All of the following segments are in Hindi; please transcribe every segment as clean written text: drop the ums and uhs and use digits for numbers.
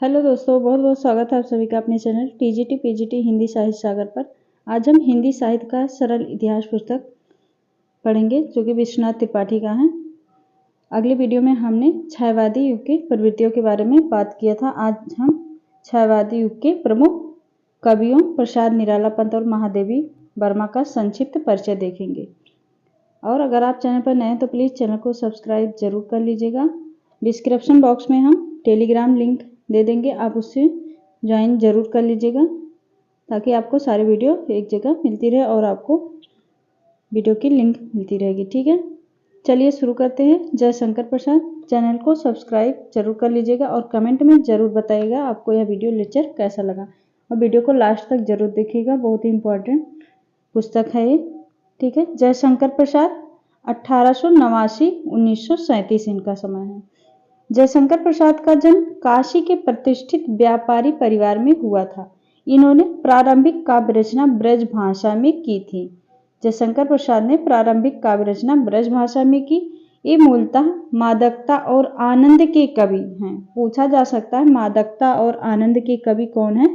हेलो दोस्तों, बहुत बहुत स्वागत है आप सभी का अपने चैनल टीजीटी पीजीटी हिंदी साहित्य सागर पर। आज हम हिंदी साहित्य का सरल इतिहास पुस्तक पढ़ेंगे जो कि विश्वनाथ त्रिपाठी का है। अगले वीडियो में हमने छायावादी युग की प्रवृत्तियों के बारे में बात किया था। आज हम छायावादी युग के प्रमुख कवियों प्रसाद निराला पंत और महादेवी वर्मा का संक्षिप्त परिचय देखेंगे। और अगर आप चैनल पर नए हैं तो प्लीज़ चैनल को सब्सक्राइब जरूर कर लीजिएगा। डिस्क्रिप्शन बॉक्स में हम टेलीग्राम लिंक दे देंगे, आप उससे ज्वाइन जरूर कर लीजिएगा ताकि आपको सारे वीडियो एक जगह मिलती रहे और आपको वीडियो की लिंक मिलती रहेगी। ठीक है, चलिए शुरू करते हैं। जयशंकर प्रसाद। चैनल को सब्सक्राइब जरूर कर लीजिएगा और कमेंट में जरूर बताइएगा आपको यह वीडियो लेक्चर कैसा लगा, और वीडियो को लास्ट तक जरूर देखिएगा, बहुत ही इम्पोर्टेंट पुस्तक है ये। ठीक है, जयशंकर प्रसाद 1889-1937 इनका समय है। जयशंकर प्रसाद का जन्म काशी के प्रतिष्ठित व्यापारी परिवार में हुआ था। इन्होंने प्रारंभिक काव्य रचना ब्रज भाषा में की थी। जयशंकर प्रसाद ने प्रारंभिक काव्य रचना ब्रज भाषा में की। ये मूलतः मादकता और आनंद के कवि हैं। पूछा जा सकता है मादकता और आनंद के कवि कौन है?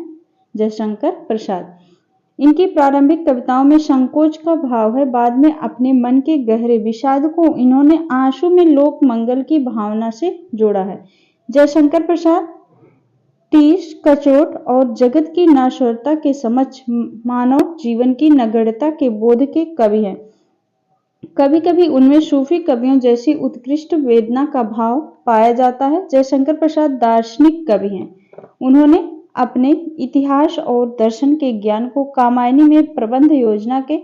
जयशंकर प्रसाद। इनकी प्रारंभिक कविताओं में संकोच का भाव है। बाद में अपने मन के गहरे विषाद को इन्होंने आंसू में लोक मंगल की भावना से जोड़ा है। जयशंकर प्रसाद तीस कचोट और जगत की नाश्वरता के समक्ष मानव जीवन की नगण्यता के बोध के कवि हैं। कभी कभी उनमें सूफी कवियों जैसी उत्कृष्ट वेदना का भाव पाया जाता है। जयशंकर प्रसाद दार्शनिक कवि हैं। उन्होंने अपने इतिहास और दर्शन के ज्ञान को कामायनी में प्रबंध योजना के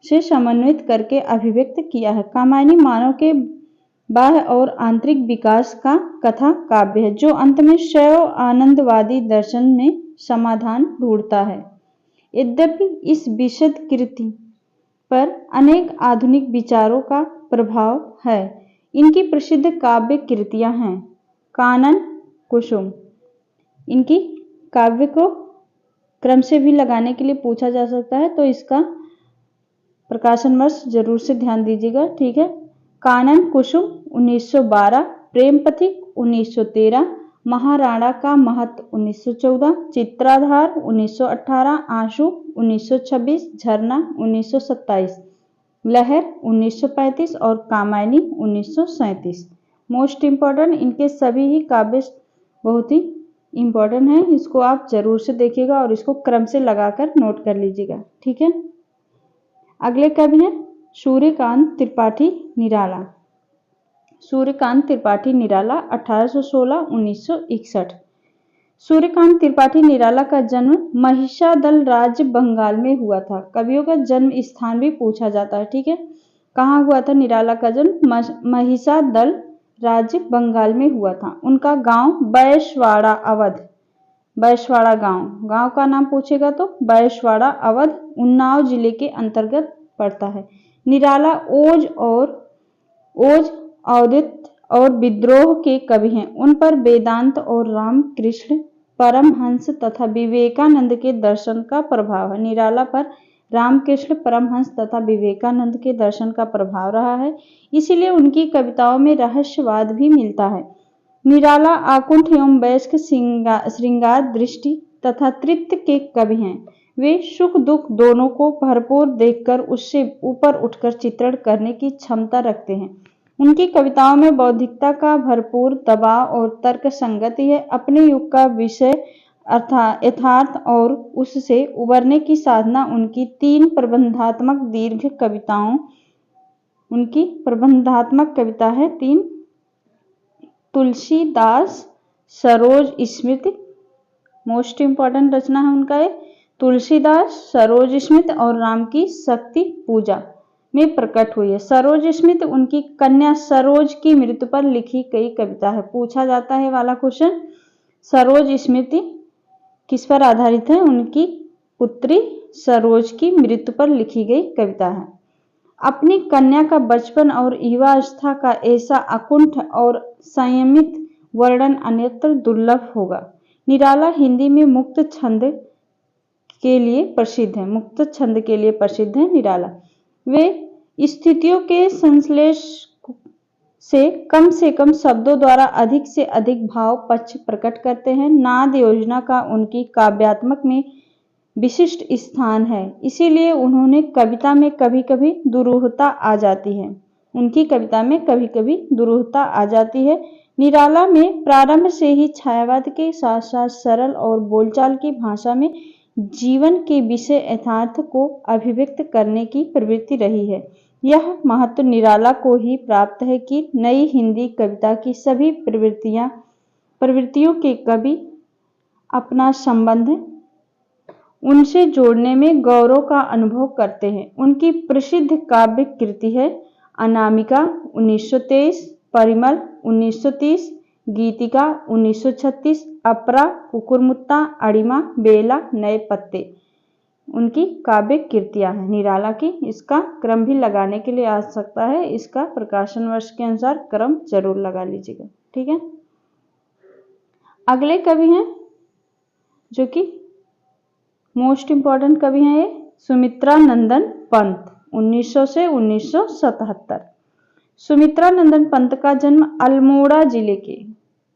से समन्वित करके अभिव्यक्त किया है। कामायनी मानव के बाह्य और आंतरिक विकास का कथा काव्य है जो अंत में शैव आनंदवादी दर्शन में समाधान ढूंढता है। यद्यपि इस विशद कृति पर अनेक आधुनिक विचारों का प्रभाव है। इनकी प्रसिद्ध काव्य कृतियां हैं कानन कुसुम। इनकी काव्य को क्रम से भी लगाने के लिए पूछा जा सकता है, तो इसका प्रकाशन वर्ष जरूर से ध्यान दीजिएगा। ठीक है, कानन कुसुम 1912, प्रेम पथिक 1913, महाराणा का महत्व 1914, चित्राधार 1918, आंसू 1926, झरना 1927, लहर 1935 और कामायनी 1937। मोस्ट इम्पॉर्टेंट, इनके सभी ही काव्य बहुत ही इम्पॉर्टेंट है। इसको आप जरूर से देखिएगा और इसको क्रम से लगाकर नोट कर लीजिएगा। ठीक है, अगले कवि हैं सूर्यकांत त्रिपाठी निराला। सूर्यकांत त्रिपाठी निराला 1816-1961। सूर्यकांत त्रिपाठी निराला का जन्म महिषादल राज्य बंगाल में हुआ था। कवियों का जन्म स्थान भी पूछा जाता है। ठीक है, कहाँ हुआ था निराला का जन्म? महिषादल राज्य बंगाल में हुआ था। उनका गांव बैसवाड़ा अवध, बैसवाड़ा गांव का नाम पूछेगा तो बैसवाड़ा अवध उन्नाव जिले के अंतर्गत पड़ता है। निराला ओज अवधित और विद्रोह के कवि हैं। उन पर वेदांत और रामकृष्ण परमहंस तथा विवेकानंद के दर्शन का प्रभाव है। निराला पर रामकृष्ण परमहंस तथा विवेकानंद के दर्शन का प्रभाव रहा है, इसीलिए उनकी कविताओं में रहस्यवाद भी मिलता है। निराला आकुंठ एवं वयस्क श्रृंगार दृष्टि तथा तृप्त के कवि हैं। वे सुख दुख दोनों को भरपूर देखकर उससे ऊपर उठकर चित्रण करने की क्षमता रखते हैं। उनकी कविताओं में बौद्धिकता का भरपूर दबाव और तर्क संगति है। अपने युग का विषय यथार्थ और उससे उबरने की साधना उनकी तीन प्रबंधात्मक दीर्घ कविताओं उनकी प्रबंधात्मक कविता है तीन। तुलसीदास सरोज स्मृति, मोस्ट इंपॉर्टेंट रचना है उनका ये। तुलसीदास सरोज स्मृति और राम की शक्ति पूजा में प्रकट हुई है। सरोज स्मृति उनकी कन्या सरोज की मृत्यु पर लिखी गई कविता है। पूछा जाता है वाला क्वेश्चन, सरोज स्मृति किस पर आधारित है? उनकी पुत्री सरोज की मृत्यु पर लिखी गई कविता है। अपनी कन्या का बचपन और युवावस्था का ऐसा अकुंठ और संयमित वर्णन अन्यत्र दुर्लभ होगा। निराला हिंदी में मुक्त छंद के लिए प्रसिद्ध है। मुक्त छंद के लिए प्रसिद्ध है निराला। वे स्थितियों के से कम शब्दों द्वारा अधिक से अधिक भाव पक्ष प्रकट करते हैं। नाद योजना का उनकी काव्यात्मक में विशिष्ट स्थान है, इसीलिए उन्होंने कविता में कभी-कभी दुरूहता आ जाती है। उनकी कविता में कभी-कभी दुरूहता आ जाती है। निराला में प्रारंभ से ही छायावाद के साथ साथ सरल और बोलचाल की भाषा में जीवन के विषय यथार्थ को अभिव्यक्त करने की प्रवृत्ति रही है। यह महत्व निराला को ही प्राप्त है कि नई हिंदी कविता की सभी प्रवृत्तियों के कवि अपना संबंध उनसे जोड़ने में गौरव का अनुभव करते हैं। उनकी प्रसिद्ध काव्य कृति है अनामिका 1923, परिमल 1930, गीतिका 1936, अपरा, कुकुरमुत्ता, अड़िमा, बेला, नए पत्ते उनकी काव्य कृतियां हैं निराला की। इसका क्रम भी लगाने के लिए आ सकता है, इसका प्रकाशन वर्ष के अनुसार क्रम जरूर लगा लीजिएगा, ठीक है। अगले कवि हैं जो कि मोस्ट इंपॉर्टेंट कवि हैं, ये सुमित्रा नंदन पंत 1900 से 1977। सुमित्रा नंदन पंत का जन्म अल्मोड़ा जिले के,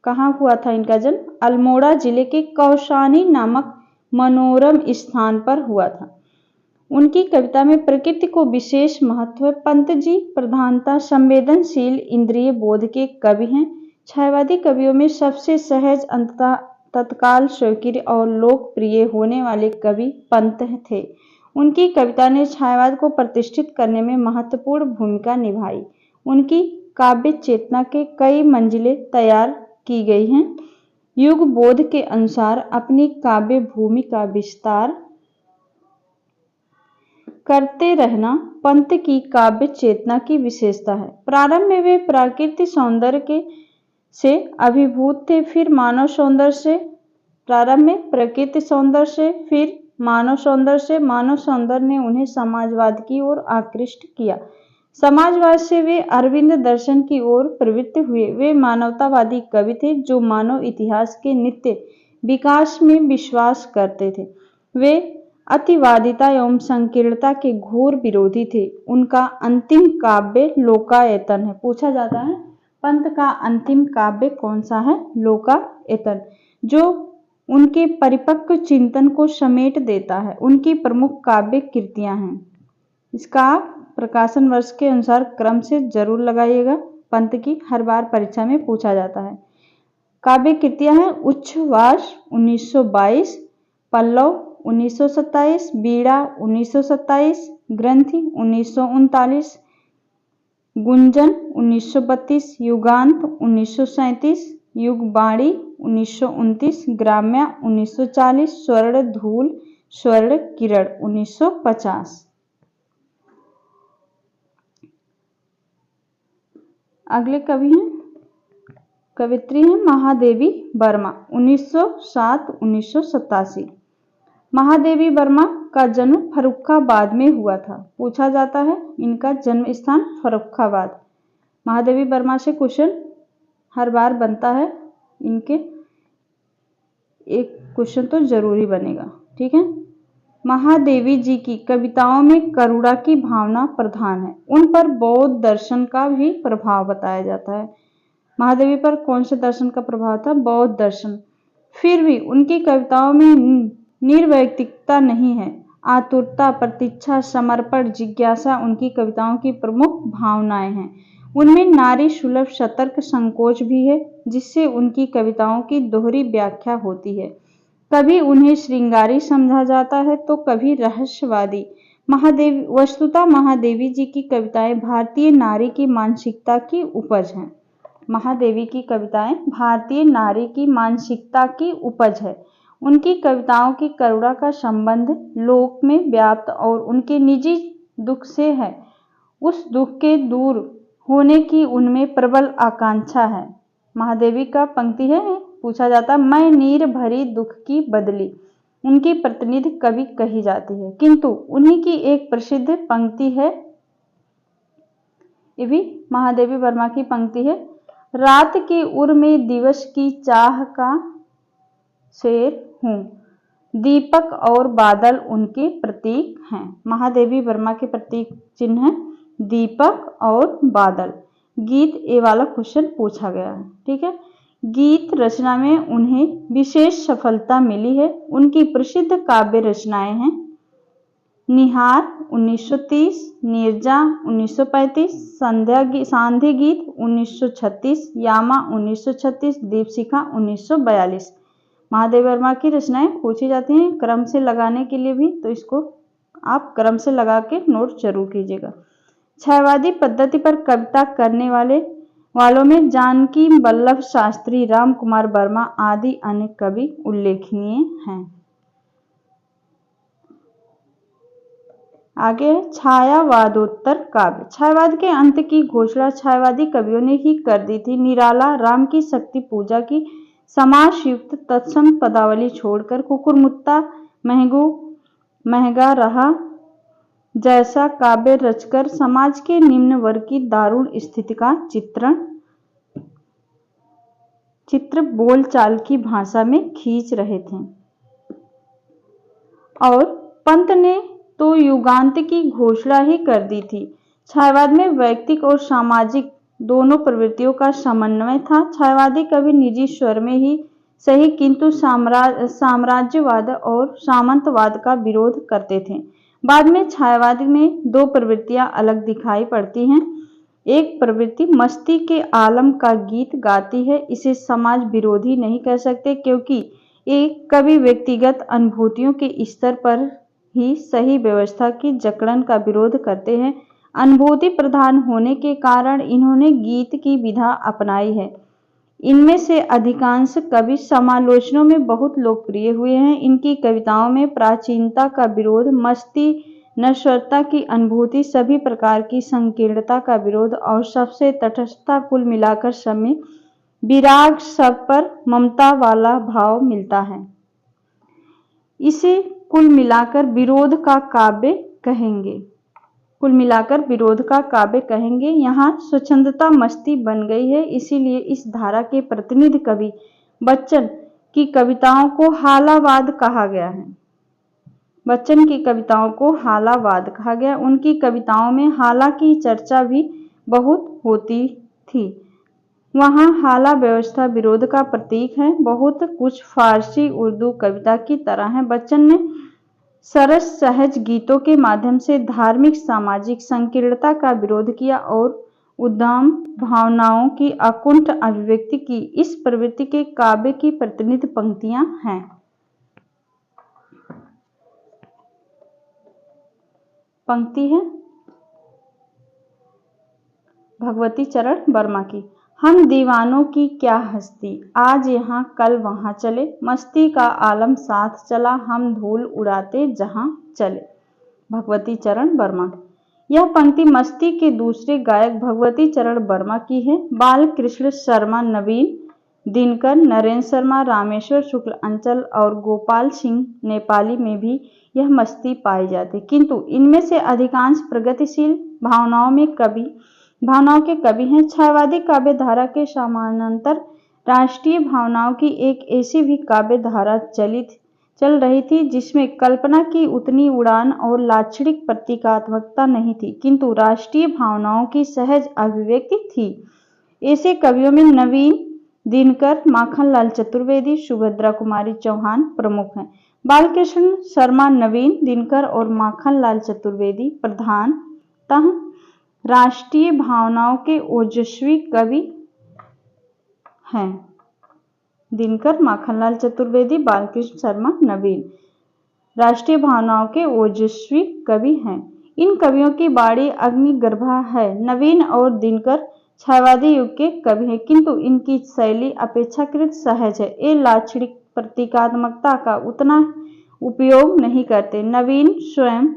कहाँ हुआ था इनका जन्म? अल्मोड़ा जिले के कौशानी नामक मनोरम स्थान पर हुआ था। उनकी कविता में प्रकृति को विशेष महत्व है। पंत जी प्रधानता संवेदनशील इंद्रिय बोध के कवि हैं। छायावादी कवियों में सबसे सहज, अंततः तत्काल स्वीकार्य और लोकप्रिय होने वाले कवि पंत थे। उनकी कविता ने छायावाद को प्रतिष्ठित करने में महत्वपूर्ण भूमिका निभाई। उनकी काव्य चेतना के कई मंजिलें तैयार की गई हैं। युग बोध के अनुसार अपनी काव्य भूमि का विस्तार करते रहना पंत की काव्य चेतना की विशेषता है। प्रारंभ में वे प्राकृतिक सौंदर्य के से अभिभूत थे, फिर मानव सौंदर्य से, प्रारंभ में प्रकृति सौंदर्य से, फिर मानव सौंदर्य से। मानव सौंदर्य ने उन्हें समाजवाद की ओर आकृष्ट किया। समाजवाद से वे अरविंद दर्शन की ओर प्रवृत्त हुए। वे मानवतावादी कवि थे जो मानव इतिहास के नित्य विकास में विश्वास करते थे। वे अतिवादिता एवं संकीर्णता के घोर विरोधी थे। उनका अंतिम काव्य लोकायतन है। पूछा जाता है पंत का अंतिम काव्य कौन सा है? लोकायतन, जो उनके परिपक्व चिंतन को समेट देता है। उनकी प्रमुख काव्य कृतियां हैं। इसका प्रकाशन वर्ष के अनुसार क्रम से जरूर लगाइएगा। पंत की हर बार परीक्षा में पूछा जाता है। काव्य कृतियां हैं उच्छ्वास 1922, पल्लव 1927, बीड़ा 1927, ग्रंथि 1939, गुंजन 1932, युगांत 1937, युगबाणी 1929, ग्राम्या 1940, स्वर्ण धूल, स्वर्ण किरण 1950। अगले कवि हैं, कवित्री हैं महादेवी वर्मा 1907-1987। महादेवी वर्मा का जन्म फर्रुखाबाद में हुआ था। पूछा जाता है इनका जन्म स्थान फर्रुखाबाद। महादेवी वर्मा से क्वेश्चन हर बार बनता है, इनके एक क्वेश्चन तो जरूरी बनेगा, ठीक है। महादेवी जी की कविताओं में करुणा की भावना प्रधान है। उन पर बौद्ध दर्शन का भी प्रभाव बताया जाता है। महादेवी पर कौन से दर्शन का प्रभाव था? बौद्ध दर्शन। फिर भी उनकी कविताओं में निर्वैयक्तिकता नहीं है। आतुरता, प्रतीक्षा, समर्पण, जिज्ञासा उनकी कविताओं की प्रमुख भावनाएं हैं। उनमें नारी सुलभ सतर्क संकोच भी है, जिससे उनकी कविताओं की दोहरी व्याख्या होती है। कभी उन्हें श्रृंगारी समझा जाता है तो कभी रहस्यवादी। वस्तुतः महादेवी जी की कविताएं भारतीय नारी की मानसिकता की उपज हैं। महादेवी की कविताएं भारतीय नारी की मानसिकता की उपज है। उनकी कविताओं की करुणा का संबंध लोक में व्याप्त और उनके निजी दुख से है। उस दुख के दूर होने की उनमें प्रबल आकांक्षा है। महादेवी का पंक्ति है, पूछा जाता मैं नीर भरी दुख की बदली। उनकी प्रतिनिधि कवि कही जाती है, किंतु उन्हीं की एक प्रसिद्ध पंक्ति है, ये भी महादेवी वर्मा की पंक्ति है। रात के उर में दिवस की चाह का शेर हूँ, दीपक और बादल उनके प्रतीक हैं। महादेवी वर्मा के प्रतीक चिन्ह है दीपक और बादल। गीत, ये वाला क्वेश्चन पूछा गया है। ठीक है, गीत रचना में उन्हें विशेष सफलता मिली है। उनकी प्रसिद्ध काव्य रचनाएं हैं निहार 1930, नीरजा 1935, सांध्य गीत 1936, यामा 1936, दीपशिखा 1942। महादेव वर्मा की रचनाएं पूछी जाती हैं क्रम से लगाने के लिए भी, तो इसको आप क्रम से लगा के नोट जरूर कीजिएगा। छायावादी पद्धति पर कविता करने वालों में जानकी वल्लभ शास्त्री, राम कुमार वर्मा आदि अन्य कवि उल्लेखनीय हैं। आगे छायावादोत्तर काव्य। छायावाद के अंत की घोषणा छायावादी कवियों ने ही कर दी थी। निराला, राम की शक्ति पूजा की समासयुक्त तत्सम पदावली छोड़कर कुकुरमुत्ता, महंगा रहा जैसा काव्य रचकर समाज के निम्न वर्ग की दारुण स्थिति का चित्र बोलचाल की भाषा में खींच रहे थे। और पंत ने तो युगांत की घोषणा ही कर दी थी। छायावाद में वैयक्तिक और सामाजिक दोनों प्रवृत्तियों का समन्वय था। छायावादी कवि निजी स्वर में ही सही किंतु साम्राज्यवाद और सामंतवाद का विरोध करते थे। बाद में छायावाद में दो प्रवृत्तियां अलग दिखाई पड़ती हैं। एक प्रवृत्ति मस्ती के आलम का गीत गाती है। इसे समाज विरोधी नहीं कह सकते, क्योंकि एक कवि व्यक्तिगत अनुभूतियों के स्तर पर ही सही व्यवस्था की जकड़न का विरोध करते हैं। अनुभूति प्रधान होने के कारण इन्होंने गीत की विधा अपनाई है। इनमें से अधिकांश कवि समालोचनों में बहुत लोकप्रिय हुए हैं। इनकी कविताओं में प्राचीनता का विरोध, मस्ती, नश्वरता की अनुभूति, सभी प्रकार की संकीर्णता का विरोध और सबसे तटस्थता, कुल मिलाकर सब में विराग, सब पर ममता वाला भाव मिलता है। इसे कुल मिलाकर विरोध का काव्य कहेंगे। यहाँ स्वच्छंदता मस्ती बन गई है, इसीलिए इस धारा के प्रतिनिधि कवि बच्चन की कविताओं को हालावाद कहा गया। उनकी कविताओं में हाला की चर्चा भी बहुत होती थी। वहाँ हाला व्यवस्था विरोध का प्रतीक है। बहुत कुछ फारसी उर्दू कविता की तरह है। बच्चन ने सरस सहज गीतों के माध्यम से धार्मिक सामाजिक संकीर्णता का विरोध किया और उद्दाम भावनाओं की अकुंठ अभिव्यक्ति की। इस प्रवृत्ति के काव्य की प्रतिनिधि पंक्तियां हैं। पंक्ति है भगवती चरण वर्मा की। हम दीवानों की क्या हस्ती, आज यहाँ कल वहाँ चले, मस्ती का आलम साथ चला, हम धूल उड़ाते जहाँ चले। भगवती चरण वर्मा। यह पंक्ति मस्ती के दूसरे गायक भगवती चरण वर्मा की है। बालकृष्ण शर्मा, नवीन दिनकर, नरेंद्र शर्मा, रामेश्वर शुक्ल अंचल और गोपाल सिंह नेपाली में भी यह मस्ती पाई जाती, किंतु इनमें से अधिकांश प्रगतिशील भावनाओं के कवि हैं। छायावादी काव्य धारा के समानांतर राष्ट्रीय भावनाओं की एक ऐसी भी काव्य धारा चल रही थी जिसमें कल्पना की उतनी उड़ान और लाक्षणिक प्रतीकात्मकता नहीं थी, किंतु राष्ट्रीय भावनाओं की सहज अभिव्यक्ति थी। ऐसे कवियों में नवीन दिनकर, माखनलाल चतुर्वेदी, सुभद्रा कुमारी चौहान प्रमुख हैं। बालकृष्ण शर्मा, नवीन दिनकर और माखनलाल चतुर्वेदी प्रधानतः राष्ट्रीय भावनाओं के ओजस्वी कवि हैं। दिनकर, माखनलाल चतुर्वेदी, बालकृष्ण शर्मा, नवीन राष्ट्रीय भावनाओं के ओजस्वी कवि हैं। इन कवियों की बाणी अग्निगर्भा है। नवीन और दिनकर छायावादी युग के कवि हैं, किंतु इनकी शैली अपेक्षाकृत सहज है। ये लाक्षणिक प्रतीकात्मकता का उतना उपयोग नहीं करते। नवीन स्वयं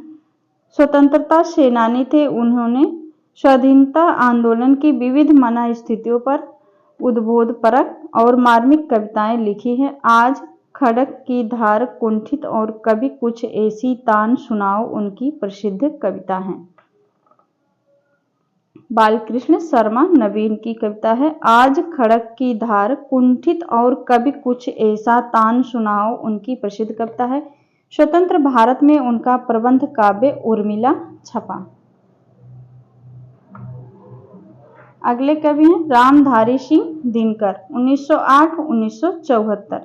स्वतंत्रता सेनानी थे। उन्होंने स्वाधीनता आंदोलन की विविध मना स्थितियों पर उद्बोधपरक और मार्मिक कविताएं लिखी हैं। आज खड़क की धार, कुंठित और कभी कुछ ऐसी तान सुनाओ उनकी प्रसिद्ध कविता है। बालकृष्ण शर्मा, नवीन की कविता है। आज खड़क की धार, कुंठित और कभी कुछ ऐसा तान सुनाओ उनकी प्रसिद्ध कविता है। स्वतंत्र भारत में उनका प्रबंध काव्य उर्मिला छपा। अगले कवि हैं रामधारी सिंह दिनकर 1908-1974।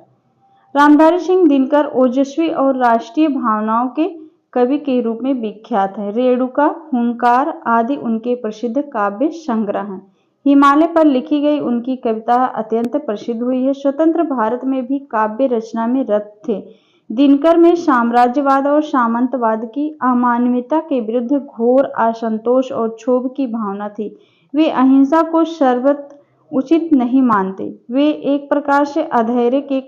रामधारी सिंह दिनकर ओजस्वी और राष्ट्रीय भावनाओं के कवि के रूप में विख्यात है। रेणुका, हुंकार आदि उनके प्रसिद्ध काव्य संग्रह हैं। हिमालय पर लिखी गई उनकी कविता अत्यंत प्रसिद्ध हुई है। स्वतंत्र भारत में भी काव्य रचना में रत थे। दिनकर में साम्राज्यवाद और सामंतवाद की अमानवीयता के विरुद्ध घोर असंतोष और क्षोभ की भावना थी। वे अहिंसा को सर्वत्र उचित नहीं मानते। वे एक प्रकार से अधैर्य के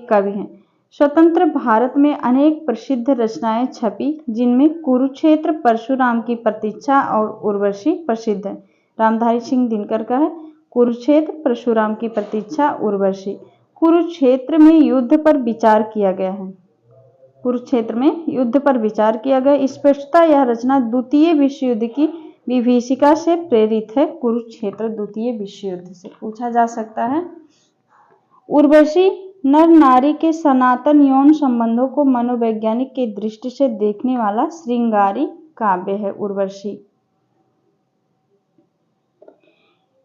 कवि हैं। स्वतंत्र भारत में अनेक प्रसिद्ध रचनाएं छपी, जिनमें कुरुक्षेत्र, परशुराम की प्रतीक्षा और उर्वशी प्रसिद्ध है। रामधारी सिंह दिनकर का है कुरुक्षेत्र, परशुराम की प्रतीक्षा, उर्वशी। कुरुक्षेत्र में युद्ध पर विचार किया गया है। कुरुक्षेत्र में युद्ध पर विचार किया गया। स्पष्टतः यह रचना द्वितीय विश्व युद्ध की विभीषिका से प्रेरित है। कुरुक्षेत्र द्वितीय विश्व युद्ध से पूछा जा सकता है। उर्वशी नर नारी के सनातन यौन संबंधों को मनोवैज्ञानिक के दृष्टि से देखने वाला श्रृंगारी काव्य है। उर्वशी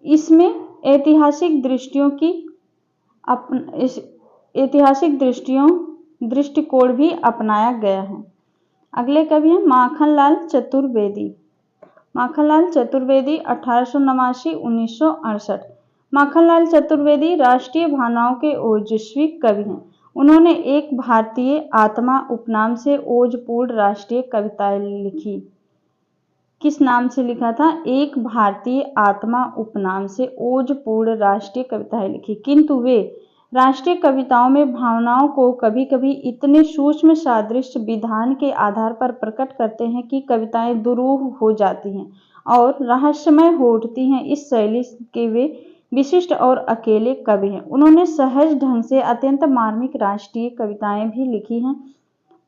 इसमें ऐतिहासिक दृष्टिकोण भी अपनाया गया है। अगले कवि हैं माखनलाल चतुर्वेदी। माखनलाल चतुर्वेदी 1889-1968। माखनलाल चतुर्वेदी राष्ट्रीय भावनाओं के ओजस्वी कवि हैं। उन्होंने एक भारतीय आत्मा उपनाम से ओजपूर्ण राष्ट्रीय कविताएं लिखी। किस नाम से लिखा था? एक भारतीय आत्मा उपनाम से ओजपूर्ण राष्ट्रीय कविताएं लिखी। किंतु वे राष्ट्रीय कविताओं में भावनाओं को कभी कभी इतने सूक्ष्म सादृश्य विधान के आधार पर प्रकट करते हैं कि कविताएं दुरूह हो जाती हैं और रहस्यमय हो उठती हैं। इस शैली के वे विशिष्ट और अकेले कवि हैं। उन्होंने सहज ढंग से अत्यंत मार्मिक राष्ट्रीय कविताएं भी लिखी हैं।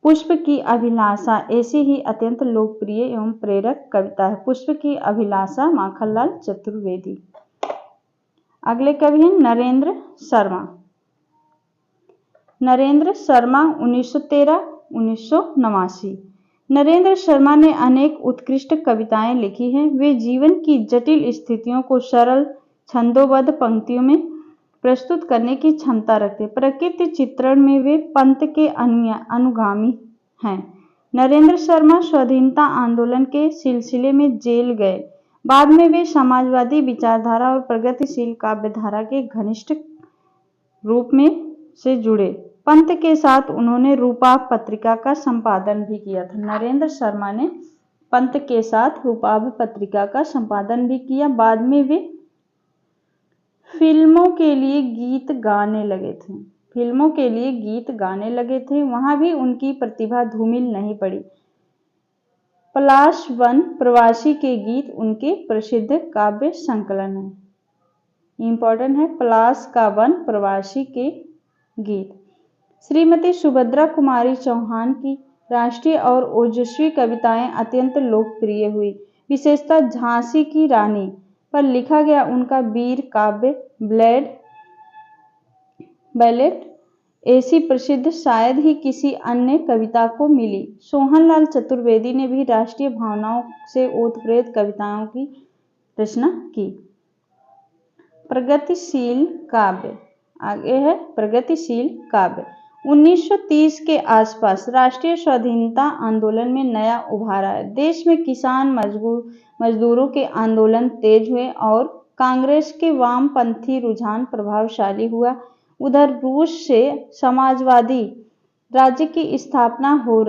पुष्प की अभिलाषा ऐसी ही अत्यंत लोकप्रिय एवं प्रेरक कविता है। पुष्प की अभिलाषा, माखनलाल चतुर्वेदी। अगले कवि हैं नरेंद्र शर्मा। नरेंद्र शर्मा 1913-1989। नरेंद्र शर्मा ने अनेक उत्कृष्ट कविताएं लिखी हैं। वे जीवन की जटिल स्थितियों को सरल छंदोबद्ध पंक्तियों में प्रस्तुत करने की क्षमता रखते। प्रकृति चित्रण में वे पंत के अनुगामी हैं। नरेंद्र शर्मा स्वाधीनता आंदोलन के सिलसिले में जेल गए। बाद में वे समाजवादी विचारधारा और प्रगतिशील काव्यधारा के घनिष्ठ रूप में से जुड़े। पंत के साथ उन्होंने रूपाभ पत्रिका का संपादन भी किया था। नरेंद्र शर्मा ने पंत के साथ रूपाभ पत्रिका का संपादन भी किया। बाद में वे फिल्मों के लिए गीत गाने लगे थे। वहां भी उनकी प्रतिभा धूमिल नहीं पड़ी। पलाश वन प्रवासी के गीत उनके प्रसिद्ध काव्य संकलन है। इंपॉर्टेंट है पलाश का वन प्रवासी के गीत। श्रीमती सुभद्रा कुमारी चौहान की राष्ट्रीय और ओजस्वी कविताएं अत्यंत लोकप्रिय हुई। विशेषतः झांसी की रानी पर लिखा गया उनका वीर काव्य बैलेट ऐसी प्रसिद्ध शायद ही किसी अन्य कविता को मिली। सोहनलाल चतुर्वेदी ने भी राष्ट्रीय भावनाओं से ओतप्रोत कविताओं की रचना की। प्रगतिशील काव्य, आगे है प्रगतिशील काव्य। 1930 के आसपास राष्ट्रीय स्वाधीनता आंदोलन में नया उभार आया। देश में किसान मजदूरों के आंदोलन तेज हुए और कांग्रेस के वामपंथी रुझान प्रभावशाली हुआ। उधर रूस से समाजवादी राज्य की स्थापना हो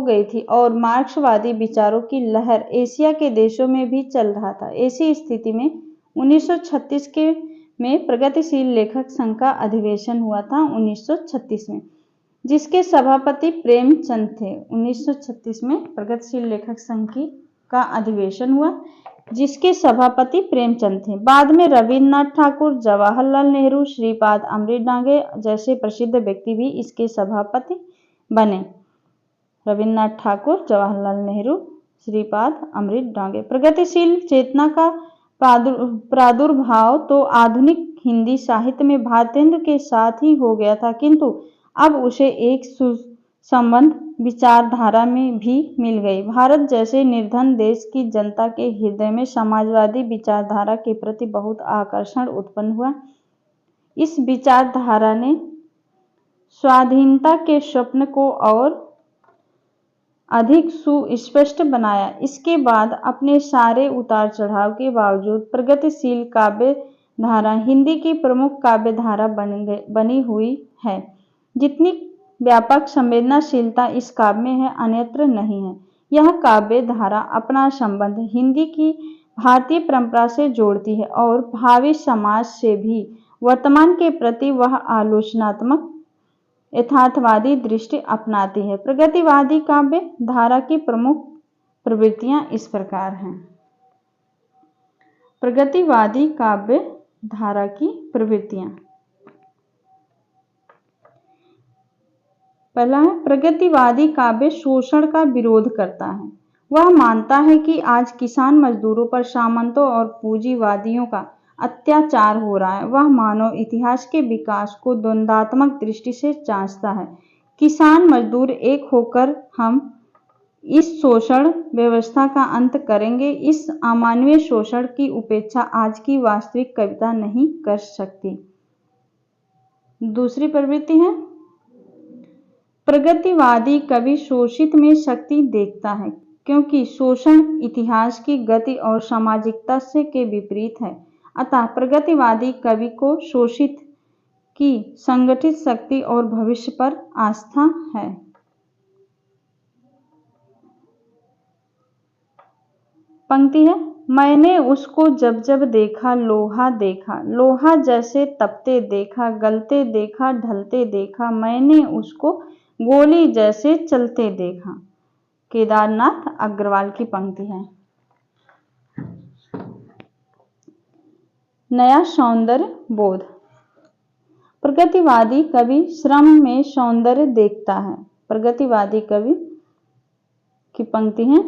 गई थी और मार्क्सवादी विचारों की लहर एशिया के देशों में भी चल रहा था। ऐसी स्थिति में 1936 में प्रगतिशील लेखक संघ का अधिवेशन हुआ था 1936 में, जिसके सभापति प्रेमचंद थे। 1936 में प्रगतिशील लेखक संघ का अधिवेशन हुआ जिसके सभापति प्रेमचंद थे। बाद में रविन्द्रनाथ ठाकुर, जवाहरलाल नेहरू, श्रीपाद अमृत डांगे जैसे प्रसिद्ध व्यक्ति भी इसके सभापति बने। रविन्द्रनाथ ठाकुर, जवाहरलाल नेहरू, श्रीपाद अमृत डांगे। प्रगतिशील चेतना का प्रादुर्भाव तो आधुनिक हिंदी साहित्य में भारतेंदु के साथ ही हो गया था, किंतु अब उसे एक संबंध विचारधारा में भी मिल गई। भारत जैसे निर्धन देश की जनता के हृदय में समाजवादी विचारधारा के प्रति बहुत आकर्षण उत्पन्न हुआ। इस विचारधारा ने स्वाधीनता के स्वप्न को और अधिक सुस्पष्ट बनाया। इसके बाद अपने सारे उतार चढ़ाव के बावजूद प्रगतिशील काव्य धारा हिंदी की प्रमुख काव्य धारा बनी हुई है। जितनी व्यापक संवेदनशीलता इस काव्य में है, अन्यत्र नहीं है। यह काव्य धारा अपना संबंध हिंदी की भारतीय परंपरा से जोड़ती है और भावी समाज से भी वर्तमान के प्रति वह आलोचनात्मक यथार्थवादी दृष्टि अपनाती है। प्रगतिवादी काव्य धारा की प्रमुख प्रवृत्तियां इस प्रकार हैं। प्रगतिवादी काव्य धारा की प्रवृत्तियां। पहला है, प्रगतिवादी काव्य शोषण का विरोध करता है। वह मानता है कि आज किसान मजदूरों पर सामंतों और पूंजीवादियों का अत्याचार हो रहा है। वह मानव इतिहास के विकास को द्वंद्वात्मक दृष्टि से जांचता है। किसान मजदूर एक होकर हम इस शोषण व्यवस्था का अंत करेंगे। इस अमानवीय शोषण की उपेक्षा आज की वास्तविक कविता नहीं कर सकती। दूसरी प्रवृत्ति है, प्रगतिवादी कवि शोषित में शक्ति देखता है, क्योंकि शोषण इतिहास की गति और सामाजिकता से के विपरीत है। अतः प्रगतिवादी कवि को शोषित की संगठित शक्ति और भविष्य पर आस्था है। पंक्ति है, मैंने उसको जब जब देखा लोहा देखा, लोहा जैसे तपते देखा, गलते देखा, ढलते देखा, मैंने उसको गोली जैसे चलते देखा। केदारनाथ अग्रवाल की पंक्ति है। नया सौंदर्य बोध। प्रगतिवादी कवि श्रम में सौंदर्य देखता है। प्रगतिवादी कवि की पंक्ति है,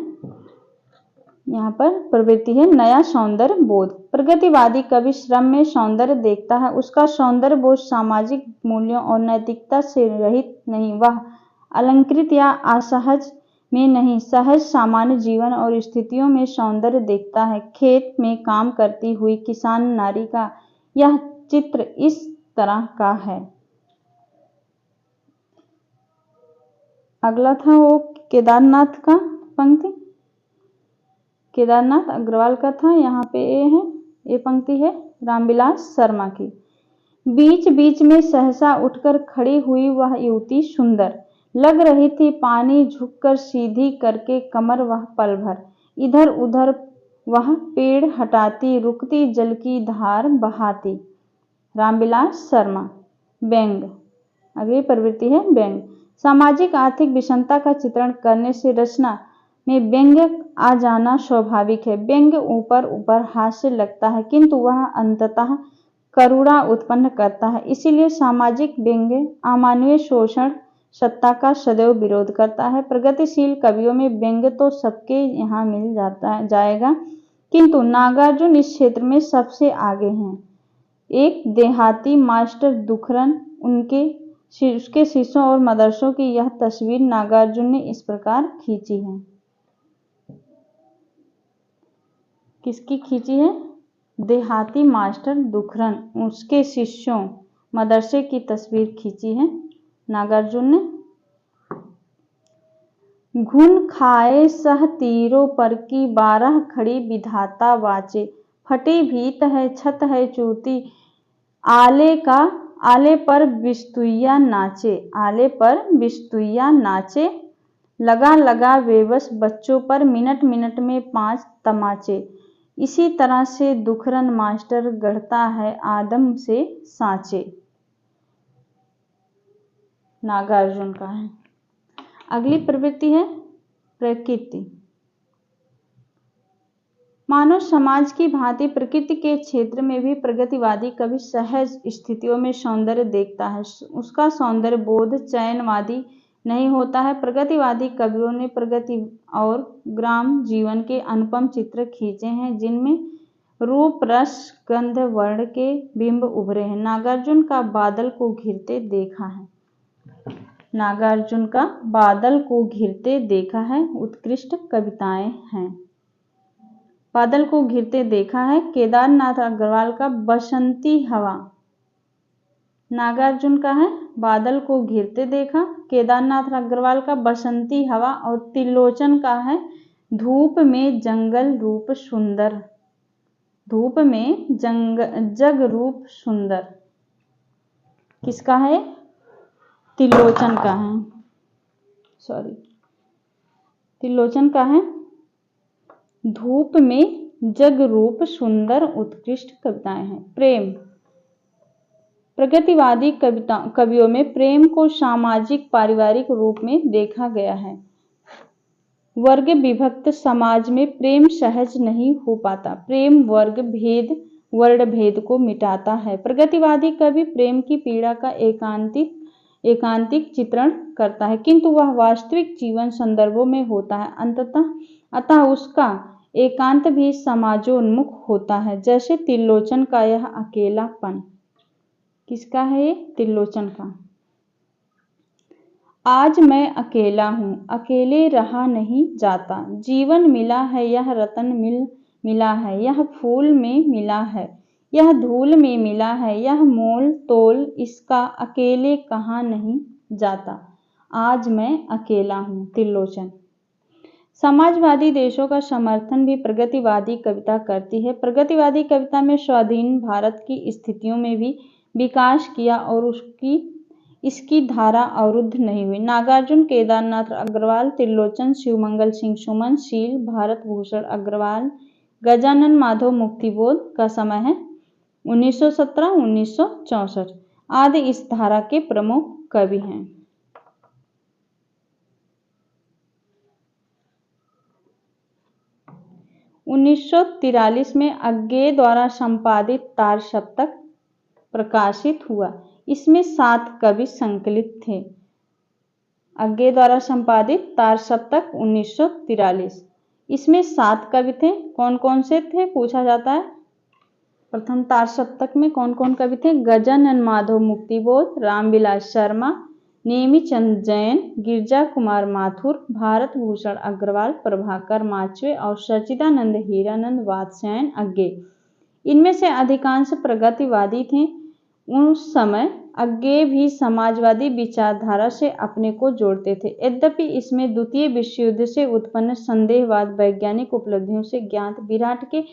यहाँ पर प्रवृत्ति है नया सौंदर्य बोध। प्रगतिवादी कवि श्रम में सौंदर्य देखता है। उसका सौंदर्य बोध सामाजिक मूल्यों और नैतिकता से रहित नहीं, वह अलंकृत या असहज में नहीं, सहज सामान्य जीवन और स्थितियों में सौंदर्य देखता है। खेत में काम करती हुई किसान नारी का यह चित्र इस तरह का है। अगला था वो केदारनाथ का पंक्ति, केदारनाथ अग्रवाल का था। यहाँ पे ये पंक्ति है रामविलास शर्मा की। बीच बीच में सहसा उठकर खड़ी हुई वह युवती सुंदर लग रही थी। पानी झुककर सीधी करके कमर वह पल भर, इधर उधर वह पेड़ हटाती, रुकती जल की धार बहाती। रामविलास शर्मा। व्यंग। अगली प्रवृत्ति है व्यंग। सामाजिक आर्थिक विषमता का चित्रण करने से रचना में व्यंग्य आ जाना स्वाभाविक है। व्यंग्य ऊपर ऊपर हास्य लगता है, किंतु वह अंततः करुणा उत्पन्न करता है। इसीलिए सामाजिक व्यंग्य अमानवीय शोषण सत्ता का सदैव विरोध करता है। प्रगतिशील कवियों में व्यंग्य तो सबके यहाँ मिल जाएगा, किंतु नागार्जुन इस क्षेत्र में सबसे आगे हैं। एक देहाती मास्टर दुखरन, उसके शिष्यों और मदरसों की यह तस्वीर नागार्जुन ने इस प्रकार खींची है। किसकी खींची है? देहाती मास्टर दुखरन, उसके शिष्यों मदरसे की तस्वीर खींची है नागार्जुन ने। घुन खाए सह तीरों पर की 12 खड़ी विधाता वाचे, फटी भीत है छत है चूती, आले पर बिस्तुइया नाचे, आले पर बिस्तुइया नाचे, लगा लगा बेबस बच्चों पर मिनट मिनट में 5 तमाचे। इसी तरह से दुखरन मास्टर गढ़ता है आदम से सांचे। नागार्जुन का है। अगली प्रवृत्ति है प्रकृति। मानव समाज की भांति प्रकृति के क्षेत्र में भी प्रगतिवादी कवि सहज स्थितियों में सौंदर्य देखता है। उसका सौंदर्य बोध चयनवादी नहीं होता है। प्रगतिवादी कवियों ने प्रगति और ग्राम जीवन के अनुपम चित्र खींचे हैं, जिनमें रूप रस गंध वर्ण के बिंब उभरे हैं। नागार्जुन का बादल को घिरते देखा है। नागार्जुन का बादल को घिरते देखा है उत्कृष्ट कविताएं हैं। बादल को घिरते देखा है केदारनाथ अग्रवाल का बसंती हवा। नागार्जुन का है बादल को घिरते देखा केदारनाथ अग्रवाल का बसंती हवा। और त्रिलोचन का है धूप में जंगल रूप सुंदर। धूप में जग रूप सुंदर किसका है? त्रिलोचन का है। त्रिलोचन का है धूप में जग रूप सुंदर उत्कृष्ट कविताएं हैं। प्रेम। प्रगतिवादी कवियों में प्रेम को सामाजिक पारिवारिक रूप में देखा गया है। वर्ग विभक्त समाज में प्रेम सहज नहीं हो पाता। प्रेम वर्ग भेद वर्ण भेद को मिटाता है। प्रगतिवादी कवि प्रेम की पीड़ा का एकांतिक चित्रण करता है किंतु वह वास्तविक जीवन संदर्भों में होता है। अतः उसका एकांत भी समाजोन्मुख होता है। जैसे त्रिलोचन का यह अकेलापन। किसका है ये? त्रिलोचन का। आज मैं अकेला हूँ, अकेले रहा नहीं जाता। जीवन मिला है यह रतन मिला है, यह फूल में मिला है, यह धूल में मिला है, यह मोल तोल इसका अकेले कहाँ नहीं जाता। आज मैं अकेला हूँ। त्रिलोचन। समाजवादी देशों का समर्थन भी प्रगतिवादी कविता करती है। प्रगतिवादी कविता में स्वाधीन भारत की स्थितियों में भी विकास किया और इसकी धारा अवरुद्ध नहीं हुई। नागार्जुन, केदारनाथ अग्रवाल, त्रिलोचन, शिवमंगल सिंह सुमन, शील, भारत भूषण अग्रवाल, गजानन माधव मुक्तिबोध का समय है 1917-1964 आदि इस धारा के प्रमुख कवि हैं। (1943) में अज्ञे द्वारा संपादित तार सप्तक प्रकाशित हुआ। इसमें 7 कवि संकलित थे। अज्ञे द्वारा संपादित तार सप्तक 1943। इसमें 7 कवि थे। कौन कौन से थे पूछा जाता है। प्रथम तार सप्तक में कौन कौन कवि थे? गजानन माधव मुक्तिबोध, रामविलास शर्मा, नेमीचंद जैन, गिरजा कुमार माथुर, भारत भूषण अग्रवाल, प्रभाकर माचवे और सच्चिदानंद हीरानंद वात्स्यायन अज्ञे। इनमें से अधिकांश प्रगतिवादी थे। उस समय अज्ञे भी समाजवादी विचारधारा से अपने को जोड़ते थे। यद्यपि इसमें द्वितीय विश्व युद्ध से उत्पन्न संदेहवाद, वैज्ञानिक उपलब्धियों से ज्ञात विराट के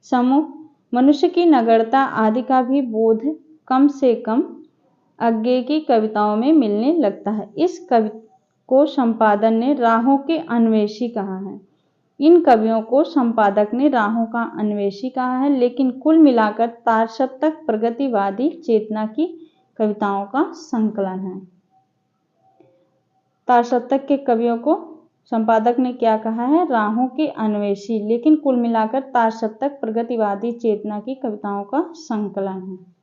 समूह, मनुष्य की नगण्यता आदि का भी बोध कम से कम अज्ञे की कविताओं में मिलने लगता है। इस कवि को संपादक ने राहों के अन्वेषी कहा है। इन कवियों को संपादक ने राहों का अन्वेषी कहा है। लेकिन कुल मिलाकर तार सप्तक प्रगतिवादी चेतना की कविताओं का संकलन है। तार सप्तक के कवियों को संपादक ने क्या कहा है? राहों के अन्वेषी। लेकिन कुल मिलाकर तार सप्तक प्रगतिवादी चेतना की कविताओं का संकलन है।